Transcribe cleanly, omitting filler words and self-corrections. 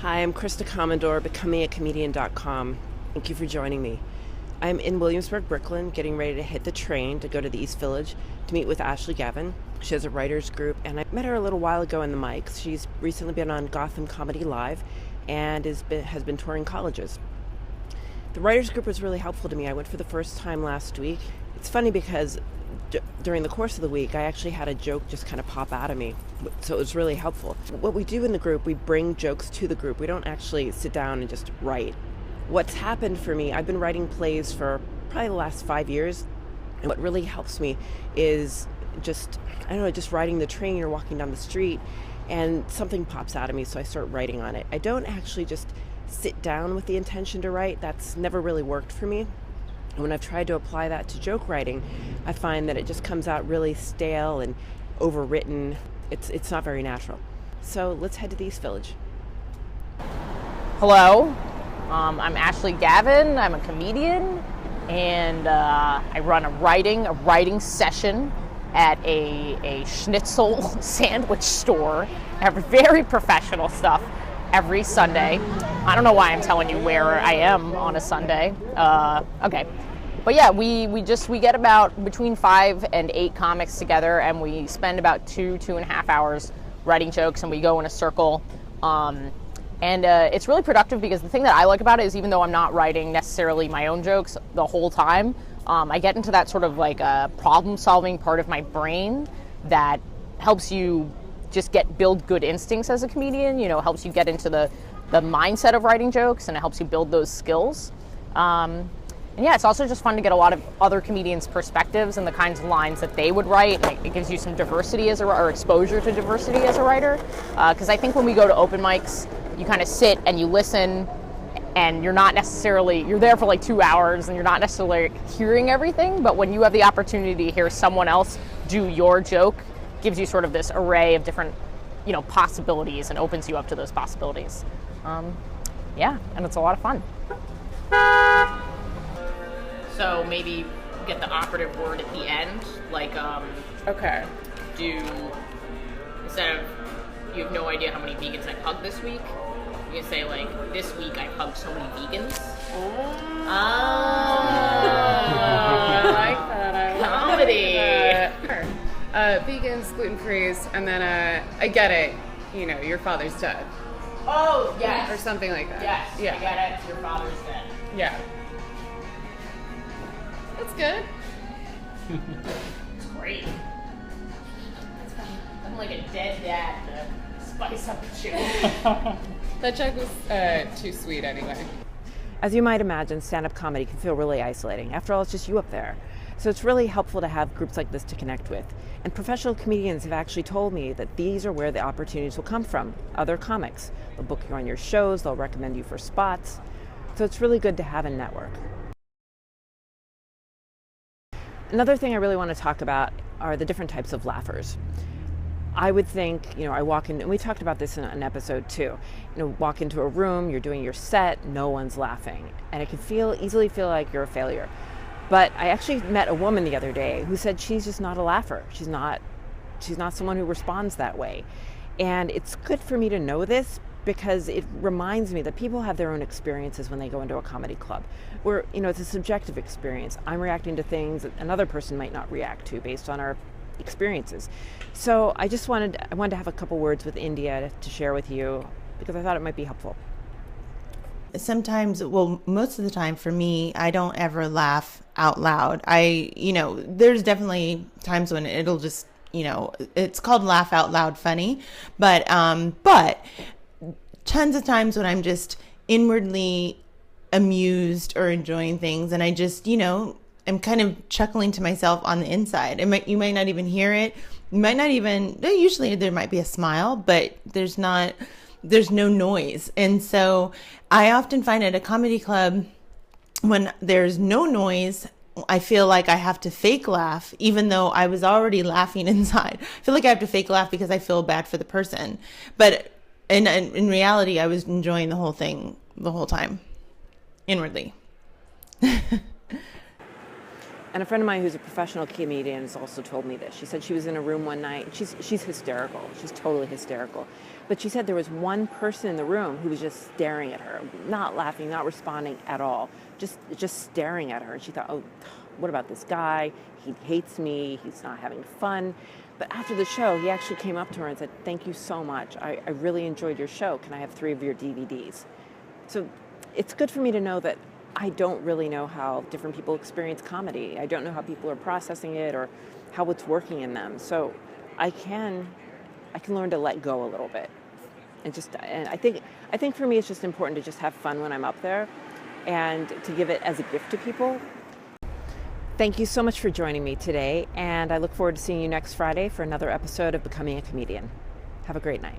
Hi, I'm Krista Komondor, becomingacomedian.com. Thank you for joining me. I'm in Williamsburg, Brooklyn, getting ready to hit the train to go to the East Village to meet with Ashley Gavin. She has a writers group, and I met her a little while ago in the mics. She's recently been on Gotham Comedy Live and has been touring colleges. The writers group was really helpful to me. I went for the first time last week. It's funny because during the course of the week, I actually had a joke just kind of pop out of me. So it was really helpful. What we do in the group, we bring jokes to the group. We don't actually sit down and just write. What's happened for me, I've been writing plays for probably the last 5 years. And what really helps me is just riding the train or walking down the street and something pops out of me, so I start writing on it. I don't actually just sit down with the intention to write. That's never really worked for me. And when I've tried to apply that to joke writing, I find that it just comes out really stale and overwritten. It's not very natural. So let's head to the East Village. Hello, I'm Ashley Gavin. I'm a comedian, and I run a writing session at a schnitzel sandwich store. I have very professional stuff every Sunday. I don't know why I'm telling you where I am on a Sunday. Okay. But yeah, we get about between 5 and 8 comics together, and we spend about 2.5 hours writing jokes, and we go in a circle. It's really productive because the thing that I like about it is, even though I'm not writing necessarily my own jokes the whole time, I get into that sort of like a problem-solving part of my brain that helps you just build good instincts as a comedian. You know, helps you get into the mindset of writing jokes, and it helps you build those skills. And yeah, it's also just fun to get a lot of other comedians' perspectives and the kinds of lines that they would write. It gives you some diversity or exposure to diversity as a writer. Because I think when we go to open mics, you kind of sit and you listen, and you're there for like 2 hours and you're not necessarily hearing everything. But when you have the opportunity to hear someone else do your joke, gives you sort of this array of different, possibilities, and opens you up to those possibilities. Yeah, and it's a lot of fun. So maybe get the operative word at the end, like, Okay. Instead of, you have no idea how many vegans I've hugged this week, you can say, like, this week I've hugged so many vegans. Oh. I like that. Comedy. Vegans, gluten-free, and then, I get it, your father's dead. Oh, yes. Or something like that. Yes, yeah. I get it, your father's dead. Yeah. That's good. It's great. I'm like a dead dad to spice up a joke. That joke was too sweet anyway. As you might imagine, stand-up comedy can feel really isolating. After all, it's just you up there. So it's really helpful to have groups like this to connect with. And professional comedians have actually told me that these are where the opportunities will come from, other comics. They'll book you on your shows, they'll recommend you for spots. So it's really good to have a network. Another thing I really want to talk about are the different types of laughers. I would think, I walk in, and we talked about this in an episode too, walk into a room, you're doing your set, no one's laughing. And it can easily feel like you're a failure. But I actually met a woman the other day who said she's just not a laugher. She's not someone who responds that way. And it's good for me to know this because it reminds me that people have their own experiences when they go into a comedy club. Where, it's a subjective experience. I'm reacting to things that another person might not react to based on our experiences. So I wanted to have a couple words with India to share with you because I thought it might be helpful. Sometimes, most of the time for me, I don't ever laugh out loud. There's definitely times when it'll just, it's called laugh out loud funny, but tons of times when I'm just inwardly amused or enjoying things, and I just, I'm kind of chuckling to myself on the inside. You might not even hear it. You might not even, usually there might be a smile, but there's no noise. And so I often find at a comedy club, when there's no noise, I feel like I have to fake laugh, even though I was already laughing inside. I feel like I have to fake laugh because I feel bad for the person. But in reality, I was enjoying the whole thing the whole time, inwardly. And a friend of mine who's a professional comedian has also told me this. She said she was in a room one night. She's hysterical. She's totally hysterical. But she said there was one person in the room who was just staring at her, not laughing, not responding at all, just staring at her. And she thought, oh, what about this guy? He hates me. He's not having fun. But after the show, he actually came up to her and said, thank you so much. I really enjoyed your show. Can I have 3 of your DVDs? So it's good for me to know that I don't really know how different people experience comedy. I don't know how people are processing it or how it's working in them. So I can learn to let go a little bit. And I think for me it's just important to just have fun when I'm up there and to give it as a gift to people. Thank you so much for joining me today, and I look forward to seeing you next Friday for another episode of Becoming a Comedian. Have a great night.